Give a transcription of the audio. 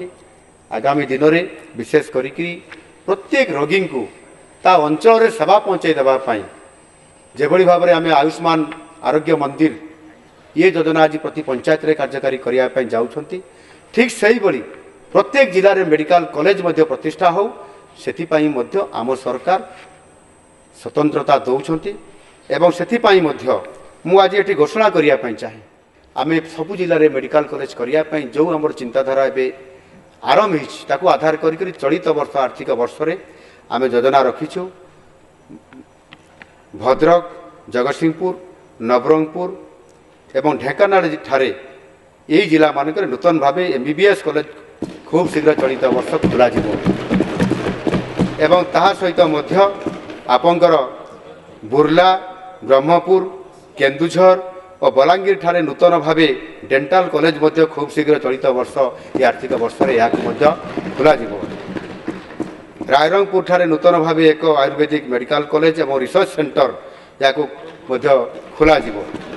अछि आगामी दिन में विशेष करी प्रत्येक रोगी को ता अंचल सेवा पहुँचाई देवाई जेभली भाव में आम आयुष्मान आरोग्य मंदिर ये योजना आज प्रति पंचायत रे कार्यकारी करने जाऊँगी ठीक से प्रत्येक जिले में मेडिकल कॉलेज प्रतिष्ठा हो से आम सरकार स्वतंत्रता दौरान एवं से मुझे ये घोषणा करने चाहे आम सबू जिले में मेडिकल कॉलेज करने जो आम चिंताधारा एवं आरंभ हो आधार कर चलित वर्ष आर्थिक वर्ष में आम योजना रखीचु भद्रक जगतसिंहपुर नवरंगपुर एवं ढेंकानाल ठारे यही जिला मानक नूतन भाव MBBS कॉलेज खूब शीघ्र चलित वर्ष खोल एवं ताहा सहित आपंकर बुर्ला ब्रह्मपुर केन्दुझर और बलांगीर ठारे नूतन भाव डेंटाल कॉलेज खूब शीघ्र चलित वर्ष ये आर्थिक वर्ष में यहाँ खोल रायरंगपुर ठारे नूतन भाव एक आयुर्वेदिक मेडिकल कॉलेज और रिसर्च सेंटर या खोल